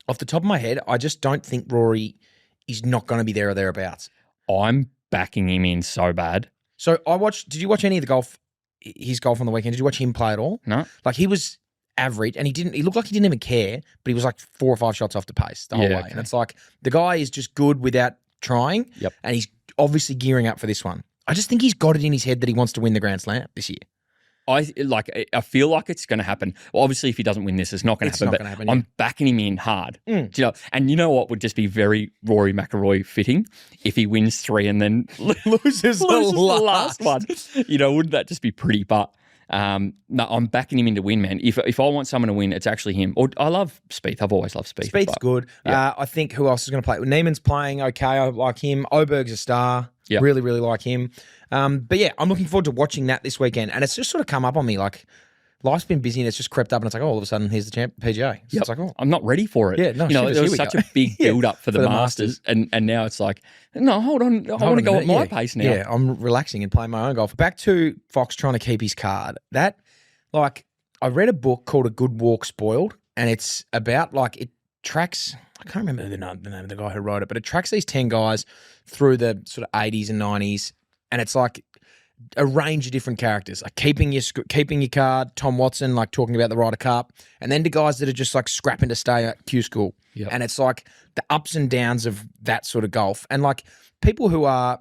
Off the top of my head, I just don't think Rory is not going to be there or thereabouts. I'm backing him in so bad. So did you watch any of his golf on the weekend? Did you watch him play at all? No. Like he was average and he looked like he didn't even care, but he was like 4 or 5 shots off the pace the whole way. Okay. And it's like the guy is just good without trying. Yep. And he's obviously gearing up for this one. I just think he's got it in his head that he wants to win the Grand Slam this year. I feel like it's going to happen. Well, obviously, if he doesn't win this, it's not going to happen. But I'm backing him in hard. Do you know? And you know what would just be very Rory McIlroy fitting if he wins 3 and then loses the last one. You know, wouldn't that just be pretty? But no, I'm backing him in to win, man. If I want someone to win, it's actually him. Or I love Spieth. I've always loved Spieth. Spieth's good. Yeah. I think who else is going to play? Neiman's playing okay. I like him. Oberg's a star. Yep. Really, really like him. But yeah, I'm looking forward to watching that this weekend. And it's just sort of come up on me. Like, life's been busy and it's just crept up and it's like, oh, all of a sudden, here's the PGA. So it's like, oh. I'm not ready for it. Yeah, no, there was such a big build-up for the Masters. And now it's like, no, hold on. I want to go at my pace now. Yeah, I'm relaxing and playing my own golf. Back to Fox trying to keep his card. I read a book called A Good Walk Spoiled, and it's about, it tracks, I can't remember the name of the guy who wrote it, but it tracks these 10 guys through the sort of 80s and 90s, and it's like a range of different characters, like keeping your card, Tom Watson, like talking about the Ryder Cup, and then to guys that are just like scrapping to stay at Q school. Yep. And it's like the ups and downs of that sort of golf. And like people who are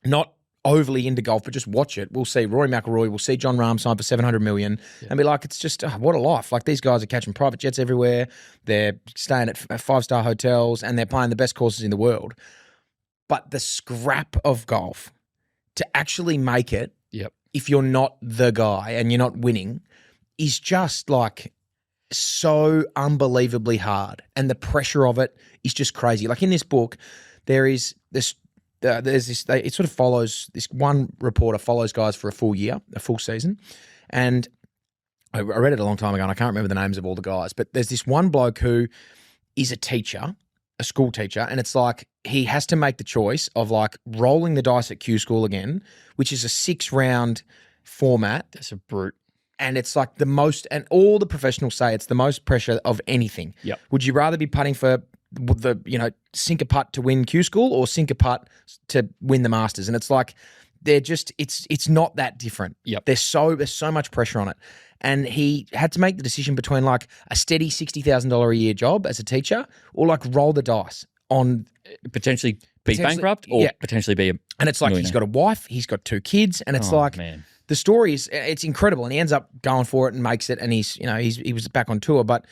not overly into golf, but just watch it, we'll see Rory McIlroy, we'll see John Rahm sign for $700 million and be like, it's just, what a life. Like these guys are catching private jets everywhere. They're staying at 5-star hotels and they're playing the best courses in the world. But the scrap of golf to actually make it, if you're not the guy and you're not winning, is just like so unbelievably hard. And the pressure of it is just crazy. Like in this book, there's this, it sort of follows, this one reporter follows guys for a full year, a full season. And I read it a long time ago and I can't remember the names of all the guys, but there's this one bloke who is a teacher, a school teacher, and it's like he has to make the choice of like rolling the dice at Q school again, which is a 6-round format. That's a brute. And it's like the most, and all the professionals say it's the most pressure of anything. Yep. Would you rather be putting for sink a putt to win Q school or sink a putt to win the Masters? And it's like, they're just, it's not that different. Yep. There's so much pressure on it. And he had to make the decision between like a steady $60,000 a year job as a teacher or like roll the dice on potentially be bankrupt or potentially be a And it's like millionaire. He's got a wife, he's got 2 kids, and it's man. The story is, it's incredible. And he ends up going for it and makes it, and he was back on tour. But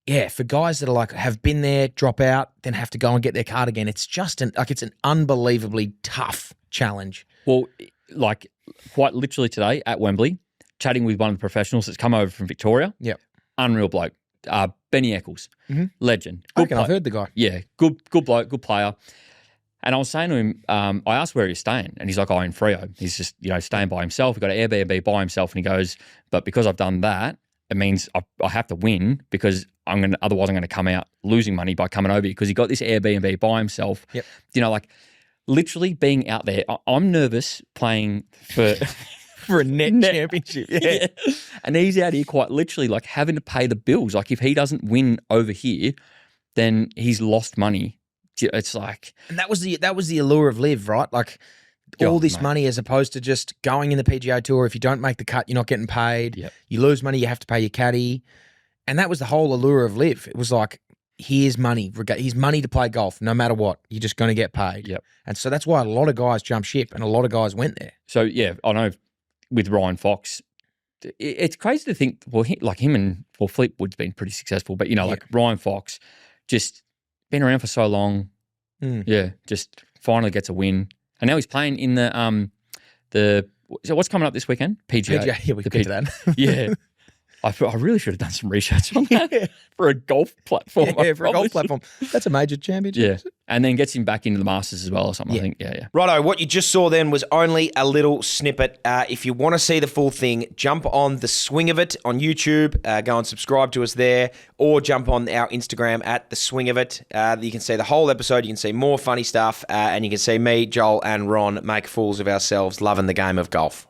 yeah, for guys that are like, have been there, drop out, then have to go and get their card again, it's just it's an unbelievably tough challenge. Well, like quite literally today at Wembley, chatting with one of the professionals that's come over from Victoria. Yep. Unreal bloke. Benny Eccles, legend. I reckon I've heard the guy. Yeah, good bloke, good player. And I was saying to him, I asked where he's staying, and he's like, in Freo. He's just, staying by himself. He's got an Airbnb by himself, and he goes, but because I've done that, it means I have to win because otherwise I'm going to come out losing money by coming over here because he got this Airbnb by himself. Yep. Literally being out there. I'm nervous playing for... for a net championship. Yeah. And he's out here quite literally like having to pay the bills. Like if he doesn't win over here, then he's lost money. It's like, and that was the allure of live, right? Like all this money as opposed to just going in the PGA Tour. If you don't make the cut, you're not getting paid. Yep. You lose money, you have to pay your caddy. And that was the whole allure of live. It was like, here's money. Here's money to play golf no matter what. You're just going to get paid. Yep. And so that's why a lot of guys jumped ship and a lot of guys went there. So yeah, I know with Ryan Fox, it's crazy to think, well, him and Fleetwood's been pretty successful, but like Ryan Fox, just been around for so long. Just finally gets a win. And now he's playing in so what's coming up this weekend? PGA. Yeah, we can get to that. Yeah. I really should have done some research on that for a golf platform. Yeah, for a golf platform. That's a major championship. Yeah. And then gets him back into the Masters as well or something, I think. Yeah. Righto, what you just saw then was only a little snippet. If you want to see the full thing, jump on The Swing of It on YouTube. Go and subscribe to us there, or jump on our Instagram at The Swing of It. You can see the whole episode. You can see more funny stuff, and you can see me, Joel, and Ron make fools of ourselves loving the game of golf.